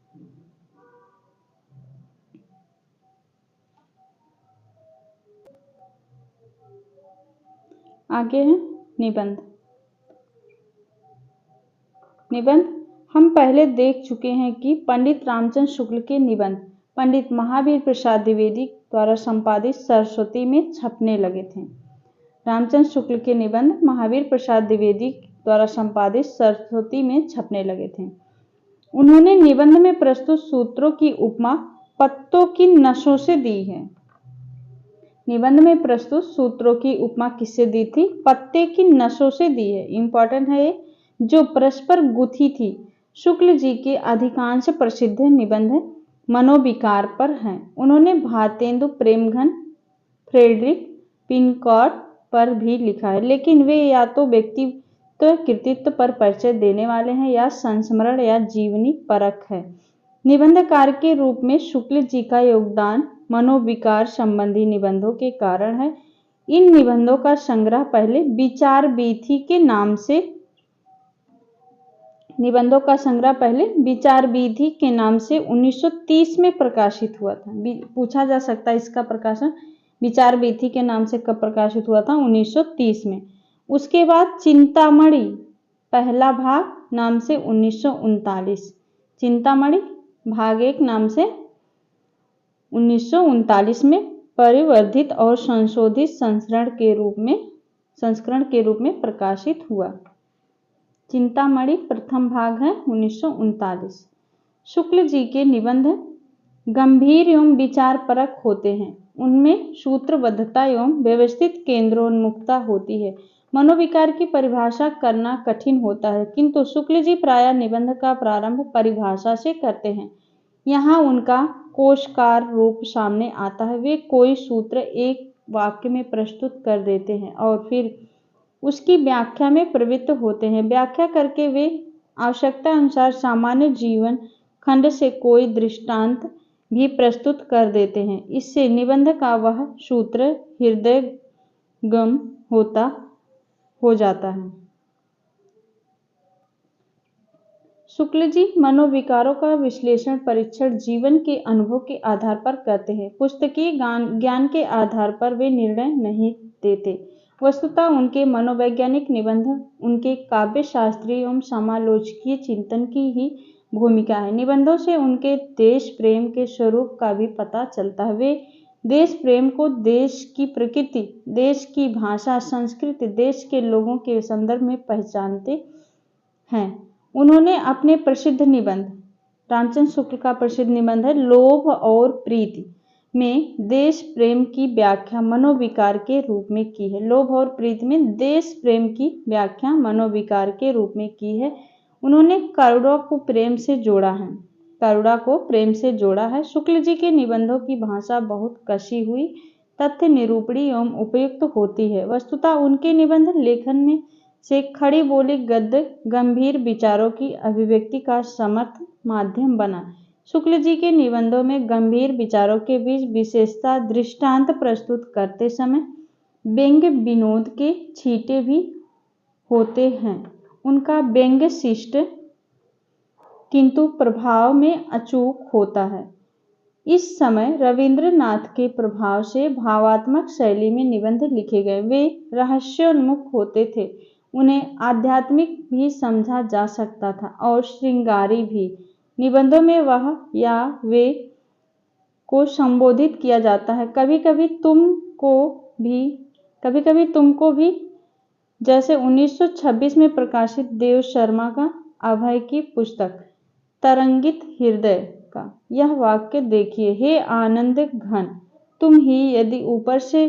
आगे है निबंध। निबंध हम पहले देख चुके हैं कि पंडित रामचंद्र शुक्ल के निबंध पंडित महावीर प्रसाद द्विवेदी द्वारा संपादित सरस्वती में छपने लगे थे। रामचंद्र शुक्ल के निबंध महावीर प्रसाद द्विवेदी द्वारा संपादित सरस्वती में छपने लगे थे। उन्होंने निबंध में प्रस्तुत सूत्रों की उपमा पत्तों की नसों से दी है। निबंध में प्रस्तुत सूत्रों की उपमा किससे दी थी? पत्ते की नसों से दी है। इंपॉर्टेंट है ये, जो परस्पर गुथी थी। शुक्ल जी के अधिकांश प्रसिद्ध निबंध मनोविकार पर हैं। उन्होंने भारतेंदु प्रेमघन, फ्रेडरिक पिनकॉर्ट पर भी लिखा है, लेकिन वे या तो व्यक्तित्व कृतित्व पर परिचय देने वाले हैं या संस्मरण या जीवनी परक है। निबंधकार के रूप में शुक्ल जी का योगदान मनोविकार संबंधी निबंधों के कारण है। इन निबंधों का संग्रह पहले विचार वीथी के नाम से 1930 में प्रकाशित हुआ था। पूछा जा सकता है इसका प्रकाशन विचार वीथी के नाम से कब प्रकाशित हुआ था? 1930 में। उसके बाद चिंतामणि पहला भाग नाम से 1939, चिंतामणि भाग 1 नाम से 1939 में परिवर्धित और संशोधित संस्करण के रूप में प्रकाशित हुआ। चिंतामणि प्रथम भाग है 1939। शुक्ल जी के निबंध गंभीर एवं विचारपरक होते हैं। उनमें सूत्रबद्धता एवं व्यवस्थित केंद्रोन्मुखता होती है। मनोविकार की परिभाषा करना कठिन होता है, किंतु शुक्ल जी प्रायः निबंध का प्रारंभ परिभाषा से करते हैं। यहाँ उनका कोशकार रूप सामने आता है। वे कोई सूत्र एक वाक्य में प्रस्तुत कर देते हैं और फिर उसकी व्याख्या में प्रवृत्त होते हैं। व्याख्या करके वे आवश्यकता अनुसार सामान्य जीवन खंड से कोई दृष्टांत भी प्रस्तुत कर देते हैं। इससे निबंध का वह सूत्र हृदयंगम हो जाता है। शुक्ल जी मनोविकारों का विश्लेषण परीक्षण जीवन के अनुभव के आधार पर करते हैं। पुस्तकीय ज्ञान के आधार पर वे निर्णय नहीं देते। वस्तुतः उनके मनोवैज्ञानिक निबंध उनके काव्य शास्त्रीय एवं समालोचकीय चिंतन की ही भूमिका है। निबंधों से उनके देश प्रेम के स्वरूप का भी पता चलता है। वे देश प्रेम को देश की प्रकृति, देश की भाषा, संस्कृति, देश के लोगों के संदर्भ में पहचानते हैं। उन्होंने अपने प्रसिद्ध निबंध, रामचंद्र शुक्ल का प्रसिद्ध निबंध है लोभ और प्रीति में देश प्रेम की व्याख्या मनोविकार के रूप में की है। लोभ और प्रीति में देश प्रेम की व्याख्या मनोविकार के रूप में की है। उन्होंने करुणा को प्रेम से जोड़ा है। शुक्ल जी के निबंधों की भाषा बहुत कसी हुई, तथ्य निरूपणी एवं उपयुक्त होती है। वस्तुतः उनके निबंध लेखन में से खड़ी बोली गद्य गंभीर विचारों की अभिव्यक्ति का समर्थ माध्यम बना। शुक्ल जी के निबंधों में गंभीर विचारों के बीच विशेषता दृष्टांत प्रस्तुत करते समय व्यंग्य विनोद के छींटे भी होते हैं। उनका व्यंग्य शिष्ट किंतु प्रभाव में अचूक होता है। इस समय रविंद्रनाथ के प्रभाव से भावात्मक शैली में निबंध लिखे गए। वे रहस्योन्मुख होते थे। उन्हें आध्यात्मिक भी समझा जा सकता था और श्रृंगारी भी। निबंधों में वह या वे को संबोधित किया जाता है। कभी कभी तुमको भी, जैसे 1926 में प्रकाशित देव शर्मा का अभय की पुस्तक तरंगित हृदय का यह वाक्य देखिए, हे आनंद घन, तुम ही यदि ऊपर से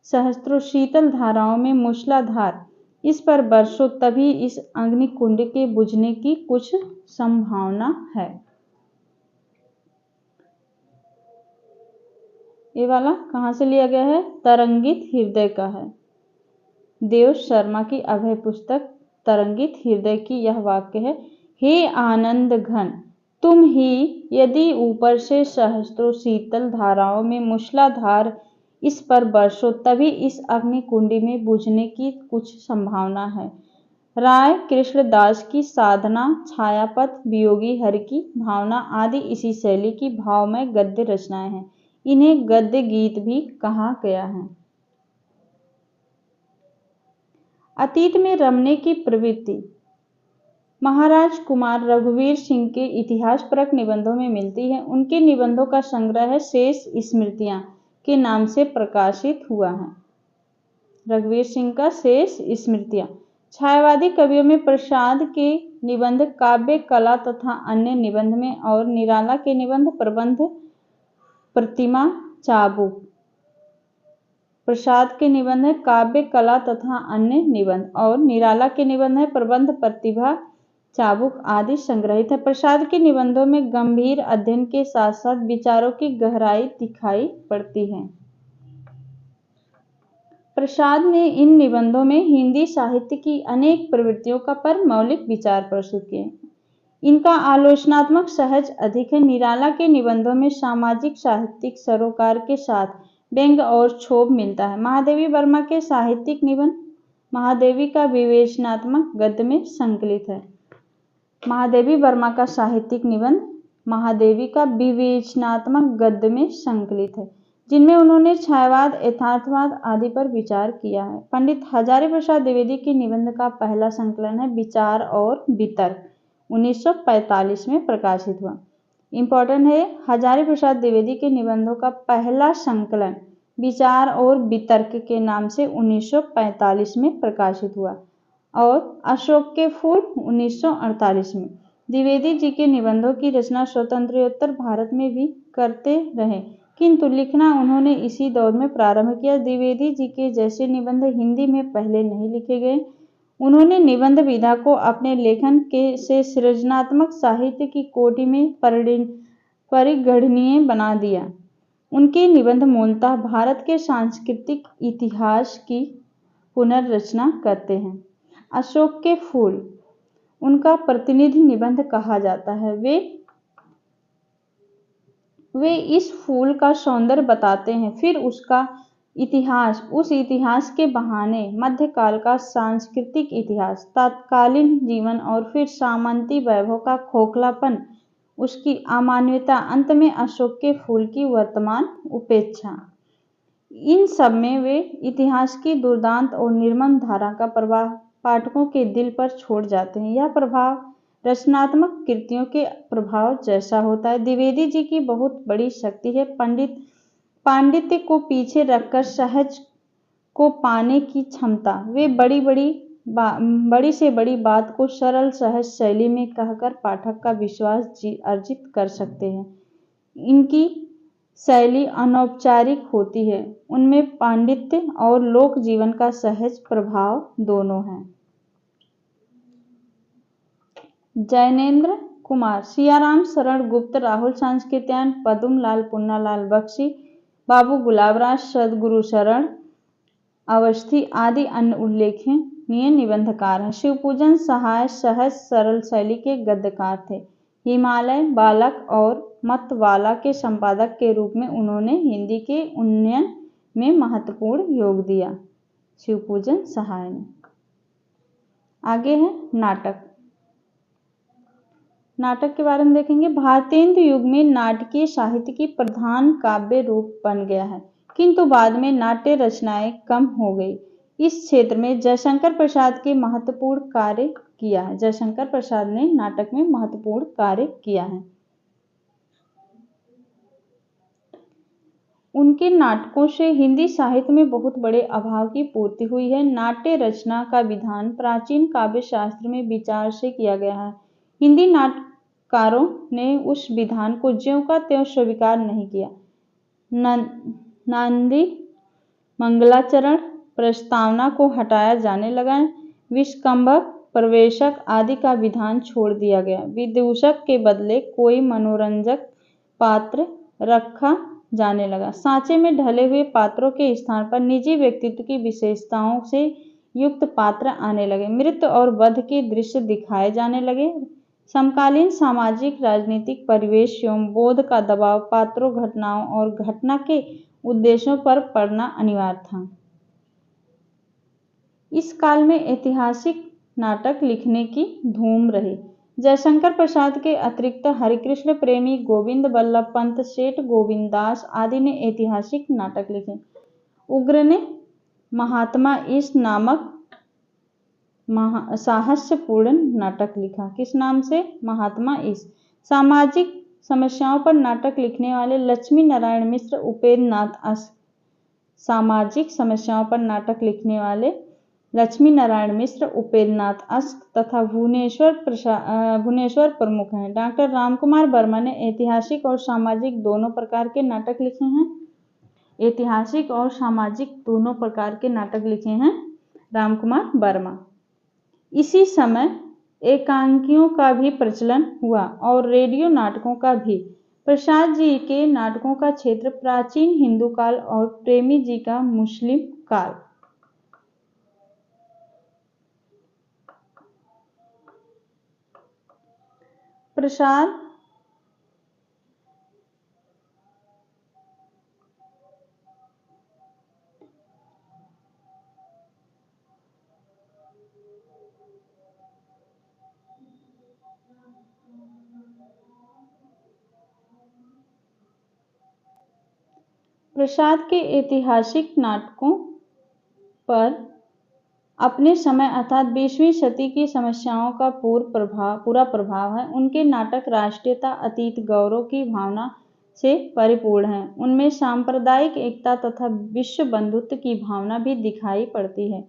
सहस्त्रों शीतल धाराओं में मूसलाधार इस पर बरसो, तभी इस अग्नि कुंड के बुझने की कुछ संभावना है। ये वाला कहाँ से लिया गया है? तरंगित हृदय का है। देव शर्मा की अभय पुस्तक तरंगित हृदय की यह वाक्य है, हे आनंद घन, तुम ही यदि ऊपर से सहस्त्रों शीतल धाराओं में मूसलाधार इस पर बरसो, तभी इस अग्नि कुंडी में बुझने की कुछ संभावना है। राय कृष्णदास की साधना, छायापथ, वियोगी हरि की भावना आदि इसी शैली की भावमय गद्य रचनाएं हैं। इन्हें गद्य गीत भी कहा गया है। अतीत में रमने की प्रवृत्ति महाराज कुमार रघुवीर सिंह के इतिहासपरक निबंधों में मिलती है। उनके निबंधों का संग्रह है शेष स्मृतियां के नाम से प्रकाशित हुआ है। रघुवीर सिंह का शेष स्मृतियां। छायावादी कवियों में प्रसाद के निबंध काव्य कला तथा अन्य निबंध में और निराला के निबंध प्रबंध प्रतिमा चाबुक। प्रसाद के निबंध है काव्य कला तथा अन्य निबंध और निराला के निबंध है प्रबंध प्रतिभा चाबुक आदि संग्रहित है। प्रसाद के निबंधों में गंभीर अध्ययन के साथ साथ विचारों की गहराई दिखाई पड़ती है। प्रसाद ने इन निबंधों में हिंदी साहित्य की अनेक प्रवृत्तियों पर मौलिक विचार प्रस्तुत किए। इनका आलोचनात्मक सहज अधिक है। निराला के निबंधों में सामाजिक साहित्यिक सरोकार के साथ व्यंग और क्षोभ मिलता है। महादेवी वर्मा के साहित्यिक निबंध महादेवी का विवेचनात्मक गद्य में संकलित है। महादेवी वर्मा का साहित्यिक निबंध महादेवी का विवेचनात्मक गद्य में संकलित है, जिनमें उन्होंने छायावाद, यथार्थवाद आदि पर विचार किया है। पंडित हजारी प्रसाद द्विवेदी के निबंध का पहला संकलन है विचार और वितर्क, 1945 में प्रकाशित हुआ। इंपॉर्टेंट है, हजारी प्रसाद द्विवेदी के निबंधों का पहला संकलन विचार और वितर्क के नाम से 1945 में प्रकाशित हुआ और अशोक के फूल 1948 में। द्विवेदी जी के निबंधों की रचना स्वतंत्रोत्तर भारत में भी करते रहे, किंतु लिखना उन्होंने इसी दौर में प्रारंभ किया। द्विवेदी जी के जैसे निबंध हिंदी में पहले नहीं लिखे गए। उन्होंने निबंध विधा को अपने लेखन से सृजनात्मक साहित्य की कोटि में परिगणनीय बना दिया। उनके निबंध मूलतः भारत के सांस्कृतिक इतिहास की पुनर्रचना करते हैं। अशोक के फूल उनका प्रतिनिधि निबंध कहा जाता है। वे इस फूल का सौंदर्य बताते हैं, फिर उसका इतिहास, उस इतिहास के बहाने मध्यकाल का सांस्कृतिक इतिहास, तत्कालीन जीवन और फिर सामंती वैभव का खोखलापन, उसकी अमानवीयता, अंत में अशोक के फूल की वर्तमान उपेक्षा। इन सब में वे इतिहास की दुर्दांत और निर्मम धारा का प्रभाव पाठकों के दिल पर छोड़ जाते हैं। यह प्रभाव रचनात्मक कृतियों के प्रभाव जैसा होता है। द्विवेदी जी की बहुत बड़ी शक्ति है पांडित्य को पीछे रखकर सहज को पाने की क्षमता। वे बड़ी से बड़ी बात को सरल सहज शैली में कहकर पाठक का विश्वास अर्जित कर सकते हैं। इनकी शैली अनौपचारिक होती है, उनमें पांडित्य और लोक जीवन का सहज प्रभाव दोनों है। जैनेन्द्र कुमार, सियाराम शरण गुप्त, राहुल सांस्कृत्यायन, पदुमलाल, पुन्नालाल बख्शी, बाबू गुलाबराज, सदगुरु शरण अवस्थी आदि अन्य उल्लेखनीय निबंधकार हैं। शिवपूजन सहाय सहज सरल शैली के गद्यकार थे। हिमालय, बालक और मतवाला के संपादक के रूप में उन्होंने हिंदी के उन्नयन में महत्वपूर्ण योग दिया। शिवपूजन सहाय ने। आगे है नाटक। नाटक के बारे में देखेंगे। भारतेंदु युग में नाटकीय साहित्य की प्रधान काव्य रूप बन गया है, किंतु बाद में नाट्य रचनाएं कम हो गई। इस क्षेत्र में जयशंकर प्रसाद के महत्वपूर्ण कार्य किया है। जयशंकर प्रसाद ने नाटक में महत्वपूर्ण कार्य किया है। उनके नाटकों से हिंदी साहित्य में बहुत बड़े अभाव की पूर्ति हुई है। नाट्य रचना का विधान प्राचीन काव्य शास्त्र में विचार से किया गया है। हिंदी नाटककारों ने उस विधान को ज्यों का त्यों स्वीकार नहीं किया। नांदी, मंगलाचरण, प्रस्तावना को हटाया जाने लगा। विष्कंभक, प्रवेशक आदि का विधान छोड़ दिया गया। विदूषक के बदले कोई मनोरंजक पात्र रखा जाने लगा। सांचे में ढले हुए पात्रों के स्थान पर निजी व्यक्तित्व की विशेषताओं से युक्त पात्र आने लगे। मृत्यु और वध के दृश्य दिखाए जाने लगे। समकालीन सामाजिक राजनीतिक परिवेश एवं बोध का दबाव पात्रों, घटनाओं और घटना के उद्देश्यों पर पड़ना अनिवार्य था। इस काल में ऐतिहासिक नाटक लिखने की धूम रही। जयशंकर प्रसाद के अतिरिक्त हरिकृष्ण प्रेमी, गोविंद बल्लभ पंत, सेठ गोविंददास आदि ने ऐतिहासिक नाटक लिखे। उग्र ने महात्मा ईश नामक साहस्यपूर्ण नाटक लिखा। किस नाम से? महात्मा ईश। सामाजिक समस्याओं पर नाटक लिखने वाले लक्ष्मी नारायण मिश्र, उपेंद्र नाथ अस्क। सामाजिक समस्याओं पर नाटक लिखने वाले लक्ष्मी नारायण मिश्र, उपेंद्र नाथ अस्क तथा भुवनेश्वर प्रमुख हैं। डॉक्टर रामकुमार वर्मा ने ऐतिहासिक और सामाजिक दोनों प्रकार के नाटक लिखे हैं। ऐतिहासिक और सामाजिक दोनों प्रकार के नाटक लिखे हैं रामकुमार वर्मा। इसी समय एकांकियों का भी प्रचलन हुआ और रेडियो नाटकों का भी। प्रसाद जी के नाटकों का क्षेत्र प्राचीन हिंदू काल और प्रेमी जी का मुस्लिम काल। प्रसाद के ऐतिहासिक नाटकों पर अपने समय अर्थात 20वीं सदी की समस्याओं का पूरा प्रभाव है। उनके नाटक राष्ट्रीयता, अतीत, गौरव की भावना, से परिपूर्ण हैं। उनमें सांप्रदायिक एकता तथा विश्व बंधुत्व की भावना भी दिखाई पड़ती है,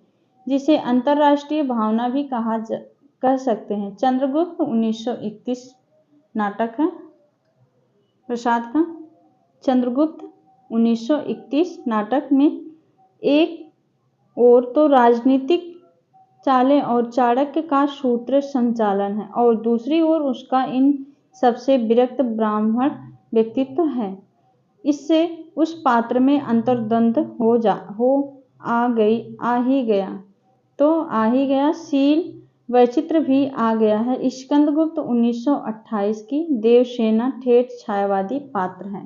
जिसे अंतर्राष्ट्रीय भावना भी कह सकते हैं। चंद्रगुप्त 1931 नाटक है प्रसाद का। चंद्रगुप्त 1931 नाटक में एक ओर तो राजनीतिक चालें और चाणक्य का सूत्र संचालन है और दूसरी ओर उसका इन सबसे विरक्त ब्राह्मण व्यक्तित्व है। इससे उस पात्र में अंतर्द्वंद आ ही गया, शील वैचित्र भी आ गया है। स्कंदगुप्त 1928 की देवसेना ठेठ छायावादी पात्र है।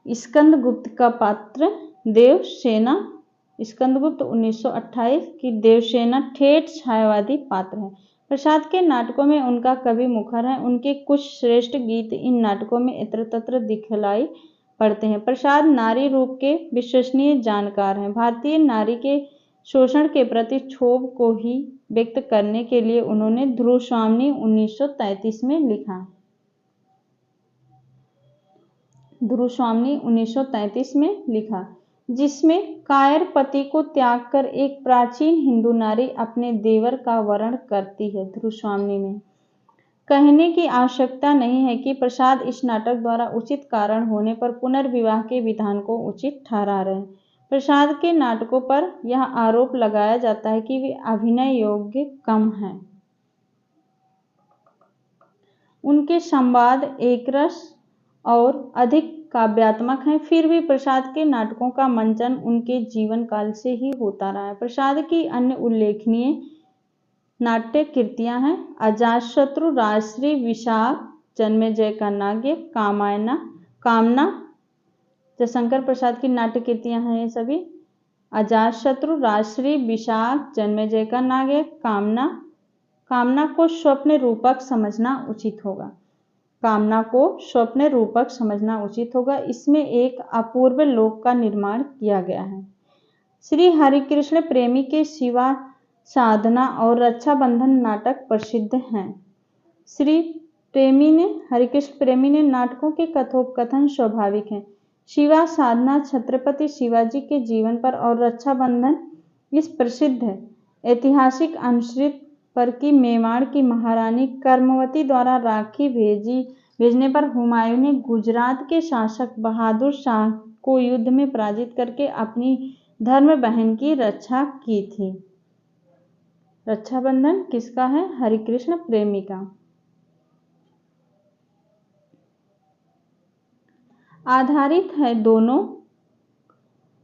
स्कंदगुप्त का पात्र देवसेना स्कंदगुप्त 1928 की देवसेना ठेठ छायावादी पात्र है। प्रसाद के नाटकों में उनका कवि मुखर है। उनके कुछ श्रेष्ठ गीत इन नाटकों में इत्र तत्र दिखलाई पड़ते हैं। प्रसाद नारी रूप के विश्वसनीय जानकार हैं। भारतीय नारी के शोषण के प्रति क्षोभ को ही व्यक्त करने के लिए उन्होंने ध्रुवस्वामिनी 1933 में लिखा। ध्रुवस्वामिनी 1933 में लिखा, जिसमें कायर पति को त्याग कर एक प्राचीन हिंदू नारी अपने देवर का वरण करती है। ध्रुवस्वामिनी में कहने की आवश्यकता नहीं है कि प्रसाद इस नाटक द्वारा उचित कारण होने पर पुनर्विवाह के विधान को उचित ठहरा रहे हैं। प्रसाद के नाटकों पर यह आरोप लगाया जाता है कि वे अभिनय योग्य कम हैं। उनके संवाद एकरस और अधिक काव्यात्मक हैं। फिर भी प्रसाद के नाटकों का मंचन उनके जीवन काल से ही होता रहा है। प्रसाद की अन्य उल्लेखनीय नाट्य कृतियां हैं अजातशत्रु, राजश्री, विशाख, जन्मेजय का नाग्य, कामना। जयशंकर प्रसाद की नाट्य कृतियां हैं ये सभी। अजातशत्रु, राजश्री, विशाख, जन्मेजय का नाग्य, कामना को स्वप्न रूपक समझना उचित होगा। कामना को स्वप्न रूपक समझना उचित होगा। इसमें एक अपूर्व लोक का निर्माण किया गया है। श्री हरिकृष्ण प्रेमी के शिवा साधना और रक्षाबंधन नाटक प्रसिद्ध हैं। हरिकृष्ण प्रेमी ने नाटकों के कथोपकथन स्वाभाविक हैं। शिवा साधना छत्रपति शिवाजी के जीवन पर और रक्षाबंधन इस प्रसिद्ध है ऐतिहासिक अनुश्रित पर कि मेवाड़ की महारानी कर्मवती द्वारा राखी भेजने पर हुमायूं ने गुजरात के शासक बहादुर शाह को युद्ध में पराजित करके अपनी धर्म बहन की रक्षा की थी। रक्षाबंधन किसका है? हरिकृष्ण प्रेमी का। आधारित है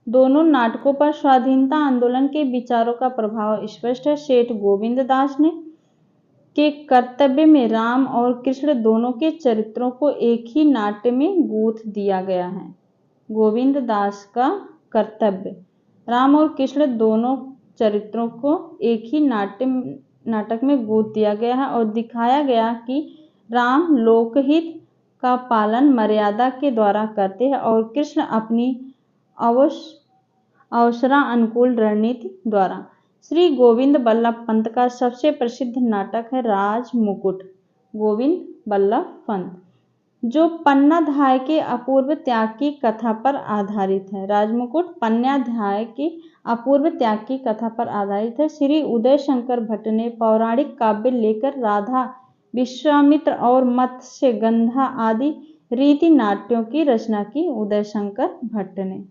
दोनों नाटकों पर स्वाधीनता आंदोलन के विचारों का प्रभाव स्पष्ट है। सेठ गोविंद दास के कर्तव्य में राम और कृष्ण दोनों के चरित्रों को एक ही नाट्य में गूंथ दिया गया है। गोविंद दास का कर्तव्य, राम और कृष्ण दोनों चरित्रों को एक ही नाटक में गूंथ दिया गया है और दिखाया गया कि राम लोकहित का पालन मर्यादा के द्वारा करते हैं और कृष्ण अपनी अवसरानुकूल रणनीति द्वारा। श्री गोविंद बल्लभ पंत का सबसे प्रसिद्ध नाटक है राजमुकुट। गोविंद बल्लभ पंत, जो पन्नाध्याय के अपूर्व त्याग की कथा पर आधारित है। राजमुकुट पन्नाध्याय की अपूर्व त्याग की कथा पर आधारित है। श्री उदय शंकर भट्ट ने पौराणिक काव्य लेकर राधा, विश्वामित्र और मत्स्यगंधा आदि रीति नाट्यों की रचना की। उदय शंकर भट्ट ने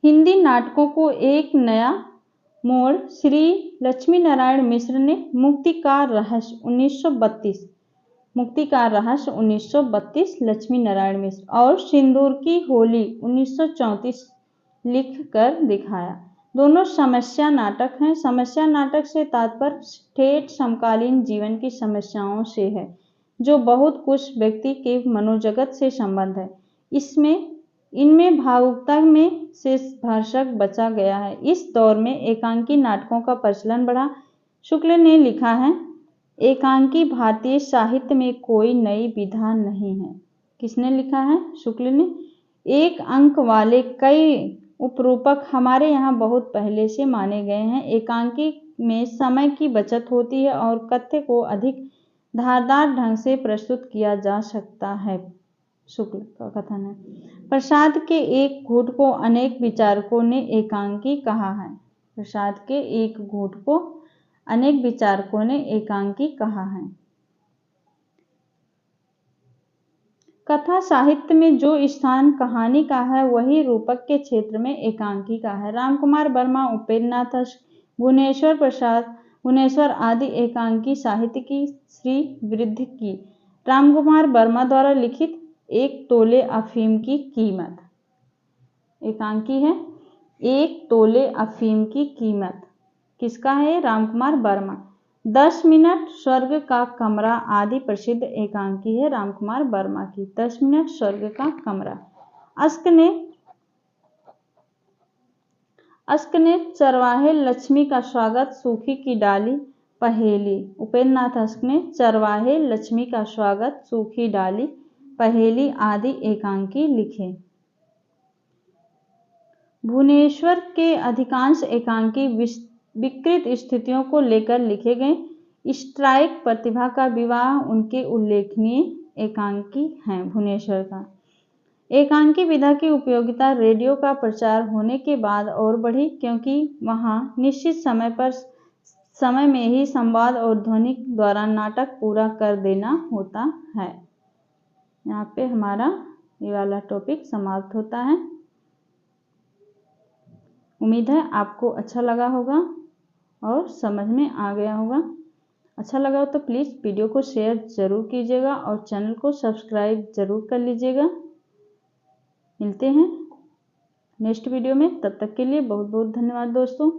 हिंदी नाटकों को एक नया मोड़ श्री लक्ष्मी नारायण मिश्र ने मुक्ति का रहस्य 1932 लक्ष्मी नारायण मिश्र और सिंदूर की होली 1934 लिख कर दिखाया। दोनों समस्या नाटक हैं। समस्या नाटक से तात्पर्य ठेठ समकालीन जीवन की समस्याओं से है, जो बहुत कुछ व्यक्ति के मनोजगत से संबंध है। इनमें भावुकता में से भरसक बचा गया है। इस दौर में एकांकी नाटकों का प्रचलन बढ़ा। शुक्ल ने लिखा है, एकांकी भारतीय साहित्य में कोई नई विधा नहीं है। किसने लिखा है? शुक्ल ने। एक अंक वाले कई उपरूपक हमारे यहाँ बहुत पहले से माने गए हैं। एकांकी में समय की बचत होती है और कथ्य को अधिक धारदार ढंग से प्रस्तुत किया जा सकता है। शुक्ल का कथन है। प्रसाद के एक घूंट को अनेक विचारकों ने एकांकी कहा है। प्रसाद के एक घूंट को अनेक विचारकों ने एकांकी कहा है। कथा साहित्य में जो स्थान कहानी का है वही रूपक के क्षेत्र में एकांकी का है। रामकुमार वर्मा, उपेंद्र नाथ, भुवनेश्वर प्रसाद, भुवनेश्वर आदि एकांकी साहित्य की श्री वृद्धि की। रामकुमार वर्मा द्वारा लिखित एक तोले अफीम की कीमत, एकांकी है एक तोले अफीम की कीमत, किसका है? रामकुमार वर्मा। 10 मिनट, स्वर्ग का कमरा आदि प्रसिद्ध एकांकी है रामकुमार वर्मा की। 10 मिनट, स्वर्ग का कमरा। अस्क ने चरवाहे लक्ष्मी का स्वागत, सूखी की डाली, पहेली। उपेंद्र नाथ अस्क ने चरवाहे लक्ष्मी का स्वागत, सूखी डाली, पहेली आदि एकांकी लिखे। भुवनेश्वर के अधिकांश एकांकी विकृत स्थितियों को लेकर लिखे गए। स्ट्राइक, प्रतिभा का विवाह उनके उल्लेखनीय एकांकी हैं। भुवनेश्वर का एकांकी विधा की उपयोगिता रेडियो का प्रचार होने के बाद और बढ़ी, क्योंकि वहां निश्चित समय में ही संवाद और ध्वनि द्वारा नाटक पूरा कर देना होता है। यहाँ पे हमारा ये वाला टॉपिक समाप्त होता है। उम्मीद है आपको अच्छा लगा होगा और समझ में आ गया होगा। अच्छा लगा हो तो प्लीज़ वीडियो को शेयर ज़रूर कीजिएगा और चैनल को सब्सक्राइब ज़रूर कर लीजिएगा। मिलते हैं नेक्स्ट वीडियो में, तब तक के लिए बहुत बहुत धन्यवाद दोस्तों।